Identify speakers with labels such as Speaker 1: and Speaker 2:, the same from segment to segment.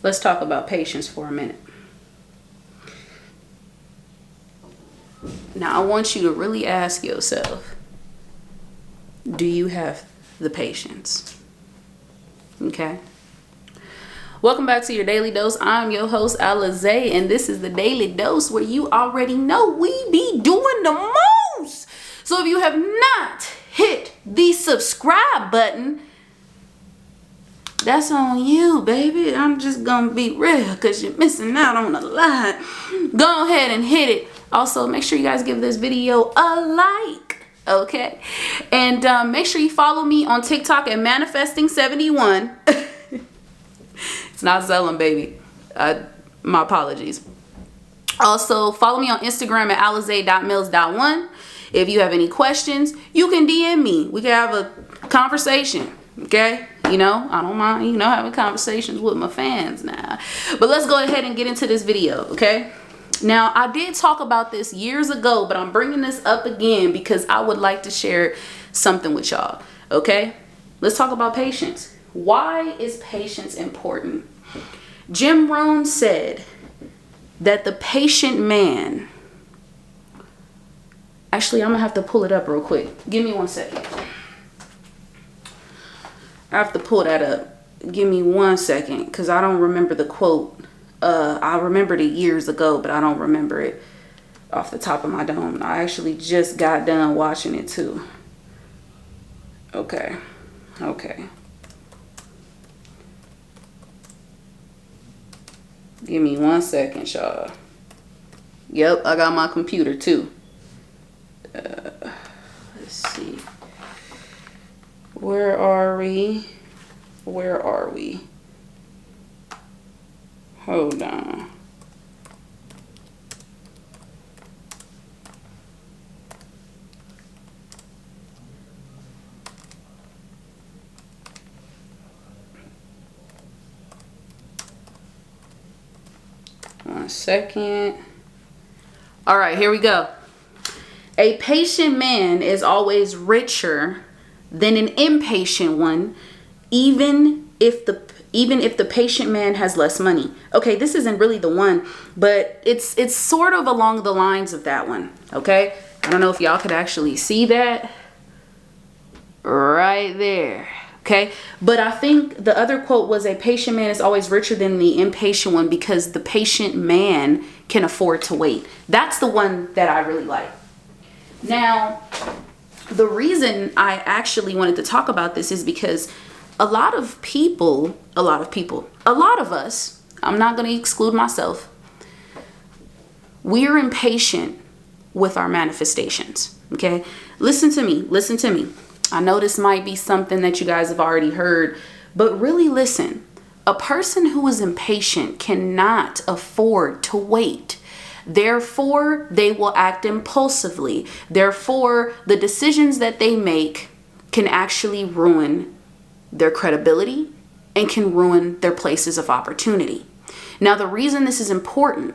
Speaker 1: Let's talk about patience for a minute. Now, I want you to really ask yourself, do you have the patience? Okay. Welcome back to your Daily Dose. I'm your host, Alize, and this is the Daily Dose where you already know we be doing the most. So if you have not hit the subscribe button, that's on you, baby. I'm just gonna be real because you're missing out on a lot. Go ahead and hit it. Also, make sure you guys give this video a like, okay? And make sure you follow me on TikTok at Manifesting71. It's not selling, baby. My apologies. Also, follow me on Instagram at alize.mills.1. If you have any questions, you can DM me. We can have a conversation, okay? You know, I don't mind, having conversations with my fans now. But let's go ahead and get into this video, okay? Now, I did talk about this years ago, but I'm bringing this up again because I would like to share something with y'all, okay? Let's talk about patience. Why is patience important? Jim Rohn said that the patient man... Actually, I'm going to have to pull it up real quick. Give me 1 second. I have to pull that up. Give me 1 second because I don't remember the quote. I remembered it years ago, but I don't remember it off the top of my dome. I actually just got done watching it too. Okay. Give me 1 second, y'all. Yep, I got my computer too. Let's see. Where are we? Hold on. One second. All right, here we go. A patient man is always richer than an impatient one, even if the patient man has less money. Okay, this isn't really the one, but it's sort of along the lines of that one. Okay, I don't know if y'all could actually see that right there. Okay, but I think the other quote was a patient man is always richer than the impatient one because the patient man can afford to wait. That's the one that I really like. Now, the reason I actually wanted to talk about this is because a lot of us, I'm not going to exclude myself, we're impatient with our manifestations, okay? Listen to me. I know this might be something that you guys have already heard, but really listen. A person who is impatient cannot afford to wait. Therefore, they will act impulsively. Therefore, the decisions that they make can actually ruin their credibility and can ruin their places of opportunity. Now, the reason this is important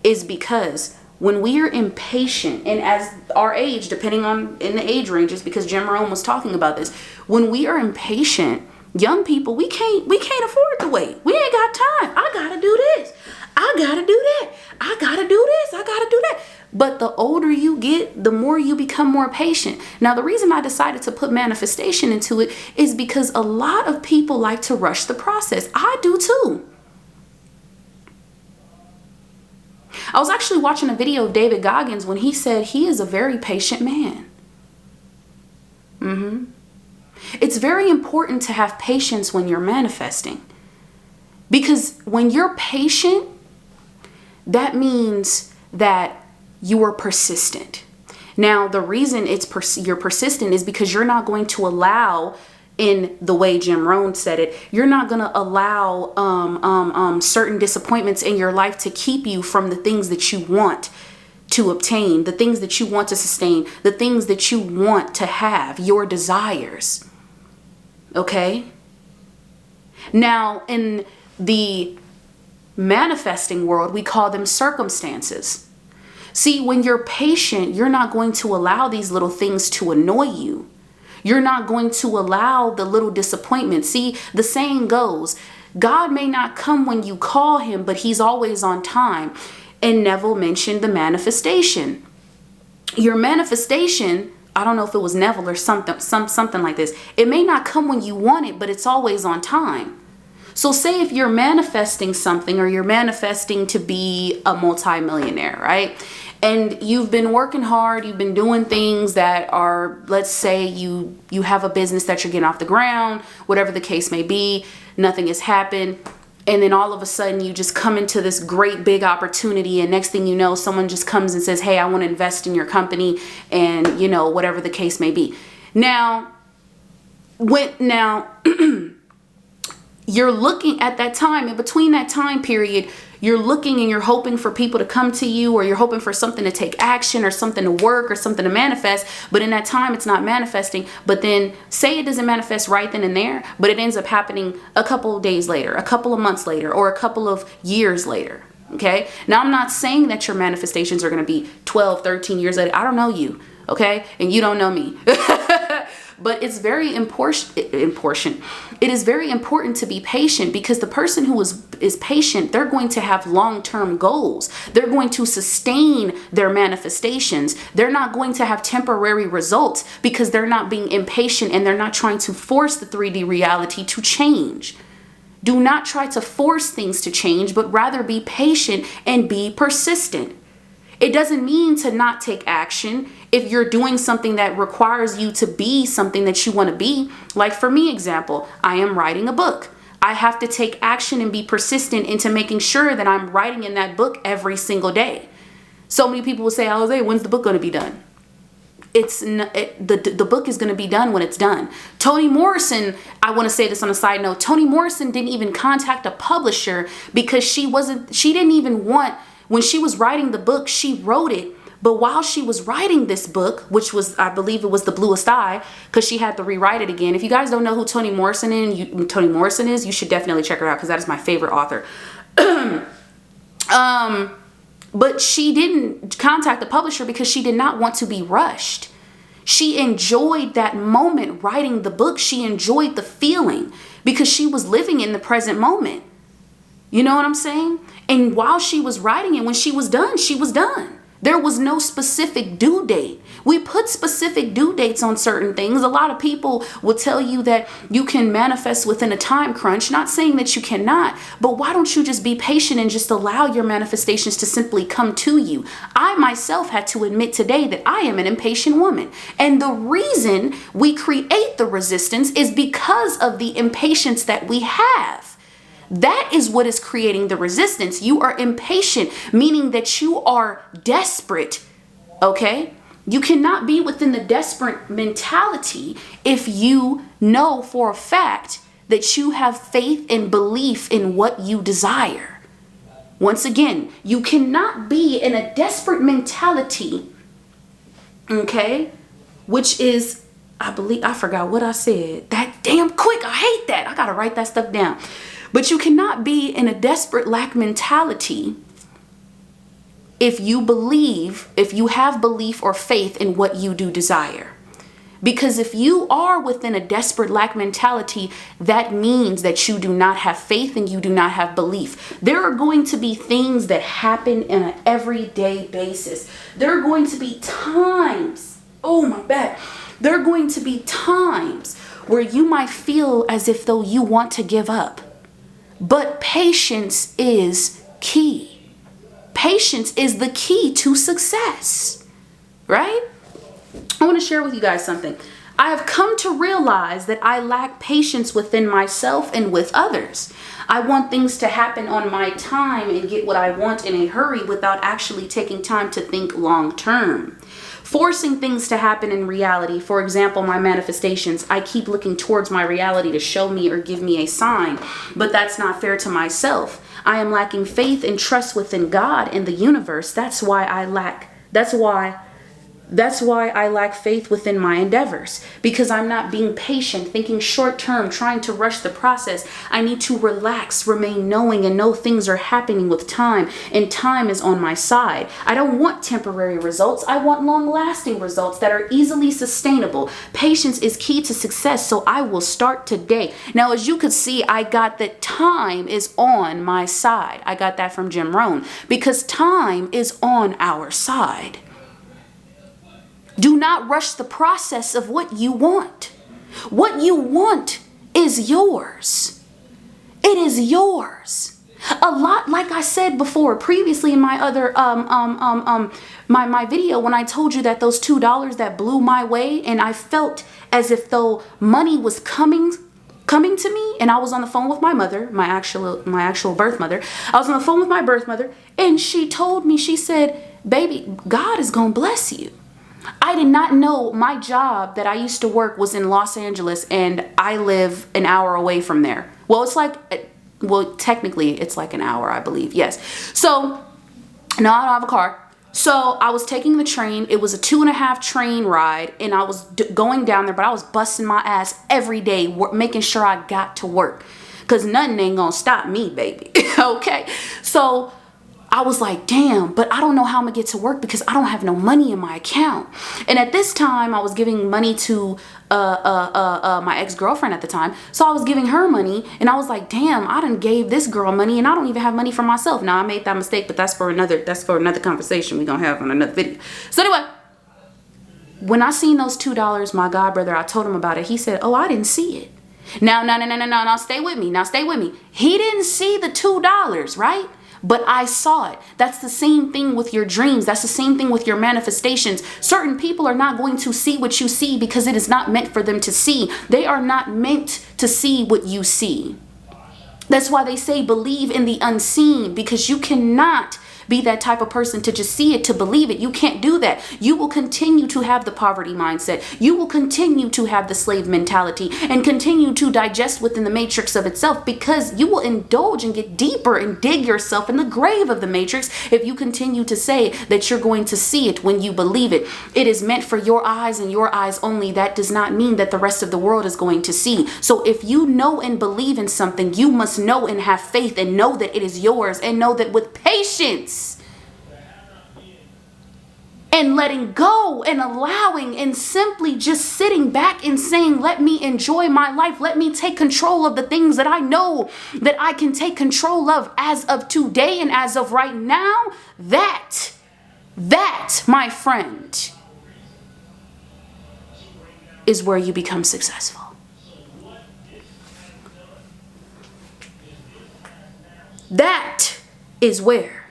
Speaker 1: is because when we are impatient, and as our age, depending on in the age ranges, because Jim Rohn was talking about this, when we are impatient, young people, we can't afford to wait. We ain't got time. I gotta do this. I gotta do that. I gotta do this. I gotta do that. But the older you get, the more you become more patient. Now, the reason I decided to put manifestation into it is because a lot of people like to rush the process. I do too. I was actually watching a video of David Goggins when he said he is a very patient man. It's very important to have patience when you're manifesting. Because when you're patient, that means that you are persistent. Now, the reason you're persistent is because you're not going to allow, in the way Jim Rohn said it, you're not going to allow certain disappointments in your life to keep you from the things that you want to obtain, the things that you want to sustain, the things that you want to have, your desires. Okay? Now, in the manifesting world, we call them circumstances. See, when you're patient, you're not going to allow these little things to annoy you. You're not going to allow the little disappointments. See, the saying goes, God may not come when you call him, but he's always on time. And Neville mentioned the manifestation. Your manifestation, I don't know if it was Neville or something like this. It may not come when you want it, but it's always on time. So say if you're manifesting something, or you're manifesting to be a multimillionaire, right? And you've been working hard, you've been doing things that are, let's say you have a business that you're getting off the ground, whatever the case may be, nothing has happened. And then all of a sudden you just come into this great big opportunity, and next thing you know, someone just comes and says, hey, I want to invest in your company, and whatever the case may be. Now, you're looking at that time, and between that time period, you're looking and you're hoping for people to come to you, or you're hoping for something to take action, or something to work, or something to manifest. But in that time, it's not manifesting. But then say it doesn't manifest right then and there, but it ends up happening a couple of days later, a couple of months later, or a couple of years later. Okay. Now, I'm not saying that your manifestations are going to be 12, 13 years later. I don't know you. Okay. And you don't know me. But it's very important. It is very important to be patient, because the person who is patient, they're going to have long-term goals. They're going to sustain their manifestations. They're not going to have temporary results, because they're not being impatient, and they're not trying to force the 3D reality to change. Do not try to force things to change, but rather be patient and be persistent. It doesn't mean to not take action if you're doing something that requires you to be something that you want to be. Like for me, example, I am writing a book. I have to take action and be persistent into making sure that I'm writing in that book every single day. So many people will say, Alize, when's the book going to be done? The book is going to be done when it's done. Toni Morrison, I want to say this on a side note, Toni Morrison didn't even contact a publisher, because she didn't even want, when she was writing the book, she wrote it. But while she was writing this book, which was, I believe it was The Bluest Eye, because she had to rewrite it again. If you guys don't know who Toni Morrison is, you should definitely check her out, because that is my favorite author. But she didn't contact the publisher because she did not want to be rushed. She enjoyed that moment writing the book. She enjoyed the feeling, because she was living in the present moment. You know what I'm saying? And while she was writing it, when she was done, she was done. There was no specific due date. We put specific due dates on certain things. A lot of people will tell you that you can manifest within a time crunch. Not saying that you cannot, but why don't you just be patient and just allow your manifestations to simply come to you? I myself had to admit today that I am an impatient woman. And the reason we create the resistance is because of the impatience that we have. That is what is creating the resistance. You are impatient, meaning that you are desperate. Okay? You cannot be within the desperate mentality if you know for a fact that you have faith and belief in what you desire. Once again, you cannot be in a desperate mentality, okay? Which is, I forgot what I said. That damn quick. I hate that. I got to write that stuff down. But you cannot be in a desperate lack mentality if you have belief or faith in what you do desire. Because if you are within a desperate lack mentality, that means that you do not have faith and you do not have belief. There are going to be things that happen on an everyday basis. There are going to be times, there are going to be times where you might feel as if though you want to give up. But patience is key. Patience is the key to success, right? I want to share with you guys something. I have come to realize that I lack patience within myself and with others. I want things to happen on my time and get what I want in a hurry without actually taking time to think long term. Forcing things to happen in reality, for example, my manifestations, I keep looking towards my reality to show me or give me a sign, but that's not fair to myself. I am lacking faith and trust within God and the universe. That's why That's why I lack faith within my endeavors, because I'm not being patient, thinking short term, trying to rush the process. I need to relax, remain knowing, and know things are happening with time, and time is on my side. I don't want temporary results. I want long lasting results that are easily sustainable. Patience is key to success, so I will start today. Now, as you could see, I got that time is on my side. I got that from Jim Rohn, because time is on our side. Do not rush the process of what you want. What you want is yours. It is yours. A lot, like I said before, previously in my other my video, when I told you that those $2 that blew my way, and I felt as if though money was coming to me, and I was on the phone with my mother, my actual birth mother. I was on the phone with my birth mother, and she told me, she said, "Baby, God is gonna bless you." I did not know my job that I used to work was in Los Angeles, and I live an hour away from there. Well, technically it's like an hour, I believe. Yes. So no, I don't have a car. So I was taking the train. It was a 2.5 train ride, and I was going down there, but I was busting my ass every day, making sure I got to work, because nothing ain't gonna stop me, baby. Okay. So I was like, damn, but I don't know how I'm gonna get to work because I don't have no money in my account. And at this time, I was giving money to my ex-girlfriend at the time. So I was giving her money, and I was like, damn, I done gave this girl money, and I don't even have money for myself. Now, I made that mistake, but that's for another conversation we're gonna have on another video. So anyway, when I seen those $2, my god brother, I told him about it. He said, "Oh, I didn't see it." Now, stay with me. Now, stay with me. He didn't see the $2, right? But I saw it. That's the same thing with your dreams. That's the same thing with your manifestations. Certain people are not going to see what you see because it is not meant for them to see. They are not meant to see what you see. That's why they say believe in the unseen, because you cannot be that type of person to just see it, to believe it. You can't do that. You will continue to have the poverty mindset. You will continue to have the slave mentality and continue to digest within the matrix of itself, because you will indulge and get deeper and dig yourself in the grave of the matrix if you continue to say that you're going to see it when you believe it. It is meant for your eyes and your eyes only. That does not mean that the rest of the world is going to see. So if you know and believe in something, you must know and have faith and know that it is yours, and know that with patience and letting go and allowing and simply just sitting back and saying, let me enjoy my life. Let me take control of the things that I know that I can take control of as of today and as of right now. That, my friend, is where you become successful. That is where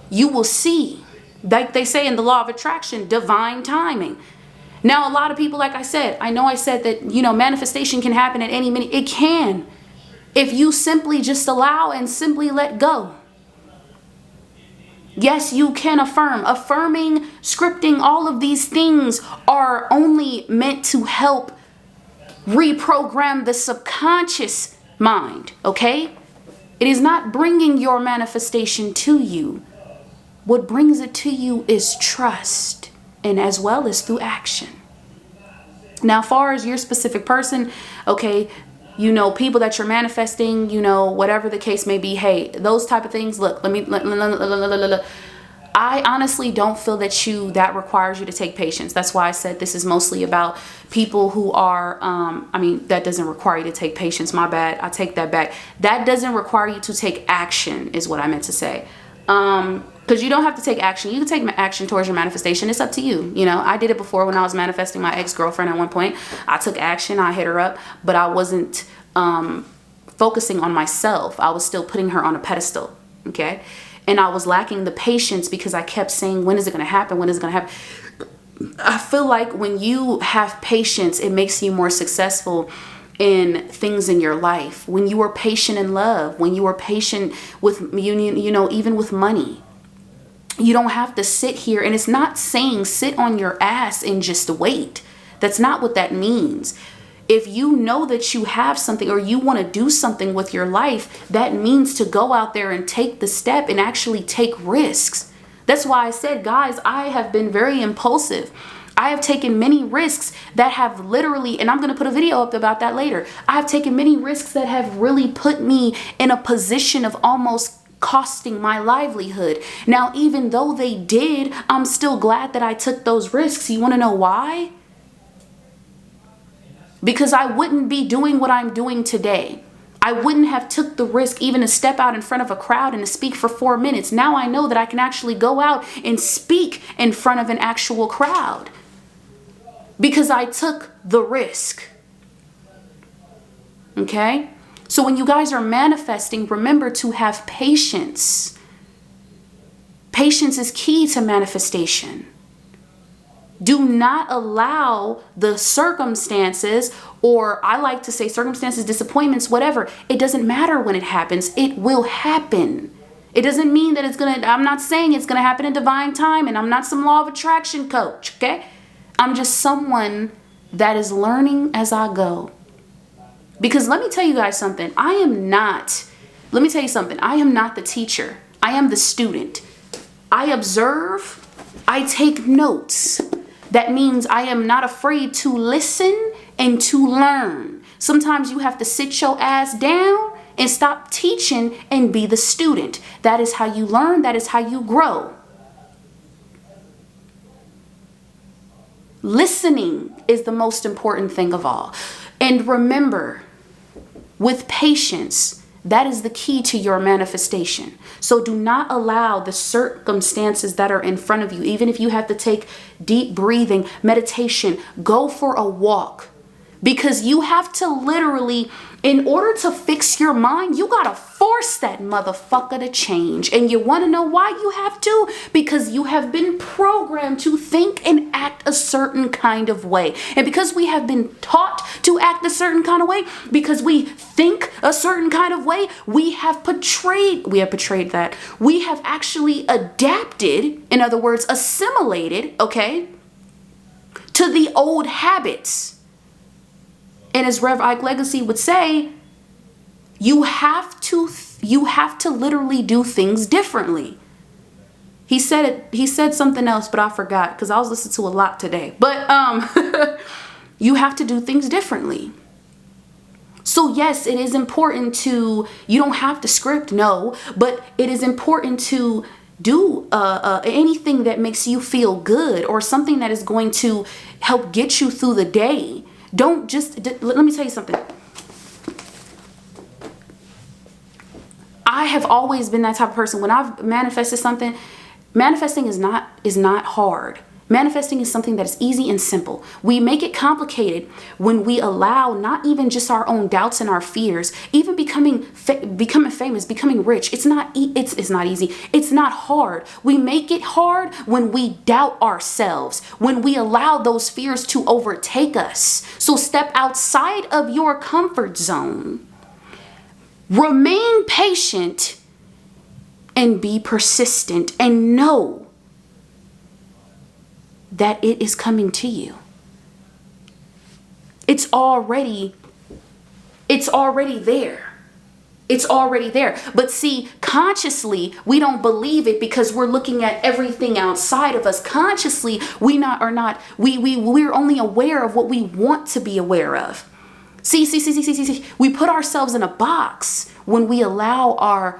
Speaker 1: you will see, like they say in the law of attraction, divine timing. Now, a lot of people, like I said, I said that, manifestation can happen at any minute. It can, if you simply just allow and simply let go. Yes, you can affirm. Affirming, scripting, all of these things are only meant to help reprogram the subconscious mind, okay? It is not bringing your manifestation to you. What brings it to you is trust, and as well as through action. Now, as far as your specific person, okay, people that you're manifesting, whatever the case may be, hey, those type of things, look, I honestly don't feel that requires you to take patience. That's why I said this is mostly about people who are, that doesn't require you to take patience. My bad. I take that back. That doesn't require you to take action is what I meant to say. Because you don't have to take action. You can take action towards your manifestation. It's up to you. I did it before when I was manifesting my ex-girlfriend at one point. I took action. I hit her up, but I wasn't focusing on myself. I was still putting her on a pedestal. Okay. And I was lacking the patience because I kept saying, when is it going to happen? When is it going to happen? I feel like when you have patience, it makes you more successful in things in your life. When you are patient in love, when you are patient with, even with money, you don't have to sit here. And it's not saying sit on your ass and just wait. That's not what that means. If you know that you have something or you want to do something with your life, that means to go out there and take the step and actually take risks. That's why I said, guys, I have been very impulsive. I have taken many risks that have literally, and I'm going to put a video up about that later. I have taken many risks that have really put me in a position of almost costing my livelihood. Now, even though they did, I'm still glad that I took those risks. You want to know why? Because I wouldn't be doing what I'm doing today. I wouldn't have took the risk even to step out in front of a crowd and to speak for 4 minutes. Now I know that I can actually go out and speak in front of an actual crowd because I took the risk. Okay? So when you guys are manifesting, remember to have patience. Patience is key to manifestation. Do not allow the circumstances, or I like to say circumstances, disappointments, whatever. It doesn't matter when it happens. It will happen. It doesn't mean that I'm not saying it's going to happen in divine time, and I'm not some law of attraction coach, okay? I'm just someone that is learning as I go. Because let me tell you guys something. I am not the teacher. I am the student. I observe. I take notes. That means I am not afraid to listen and to learn. Sometimes you have to sit your ass down and stop teaching and be the student. That is how you learn. That is how you grow. Listening is the most important thing of all. And remember, with patience, that is the key to your manifestation. So do not allow the circumstances that are in front of you, even if you have to take deep breathing, meditation, go for a walk. Because you have to literally, in order to fix your mind, you gotta force that motherfucker to change. And you wanna know why you have to? Because you have been programmed to think and act a certain kind of way. And because we have been taught to act a certain kind of way, because we think a certain kind of way, we have portrayed that. We have actually adapted, in other words, assimilated, okay, to the old habits. And as Rev Ike Legacy would say, you have to literally do things differently. He said something else, but I forgot because I was listening to a lot today. But you have to do things differently. So yes, it is important you don't have to script, no, but it is important to do anything that makes you feel good or something that is going to help get you through the day. Don't just, let me tell you something. I have always been that type of person. When I've manifested something, manifesting is not hard. Manifesting is something that is easy and simple. We make it complicated when we allow not even just our own doubts and our fears, even becoming famous, becoming rich. It's not easy. It's not hard. We make it hard when we doubt ourselves, when we allow those fears to overtake us. So step outside of your comfort zone. Remain patient and be persistent and know that it is coming to you. It's already there. It's already there. But see, consciously, we don't believe it because we're looking at everything outside of us. Consciously, we're only aware of what we want to be aware of. See. We put ourselves in a box when we allow our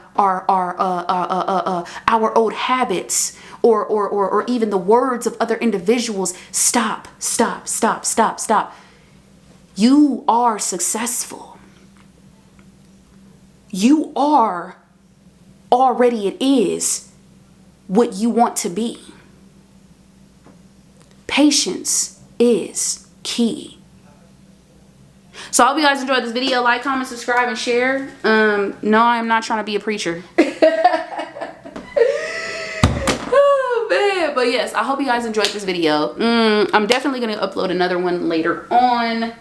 Speaker 1: old habits or even the words of other individuals. Stop. You are successful. You are already, it is what you want to be. Patience is key. So I hope you guys enjoyed this video. Like, comment, subscribe, and share. No, I'm not trying to be a preacher. Oh, man. But yes, I hope you guys enjoyed this video. I'm definitely going to upload another one later on.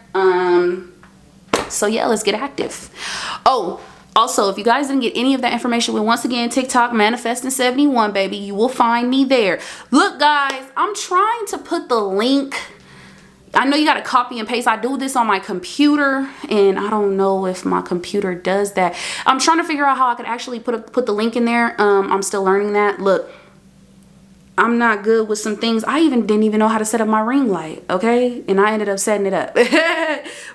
Speaker 1: So yeah, let's get active. Oh, also, if you guys didn't get any of that information, well, once again, TikTok, Manifesting71, baby. You will find me there. Look, guys, I'm trying to put the link. I know you got to copy and paste. I do this on my computer, and I don't know if my computer does that. I'm trying to figure out how I could actually put the link in there. I'm still learning that. Look, I'm not good with some things. I didn't even know how to set up my ring light, okay? And I ended up setting it up.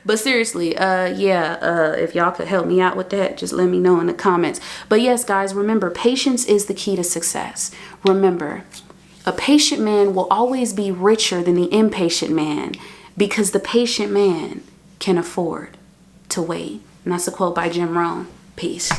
Speaker 1: But seriously, if y'all could help me out with that, just let me know in the comments. But yes, guys, remember, patience is the key to success. Remember, a patient man will always be richer than the impatient man because the patient man can afford to wait. And that's a quote by Rohn. Peace.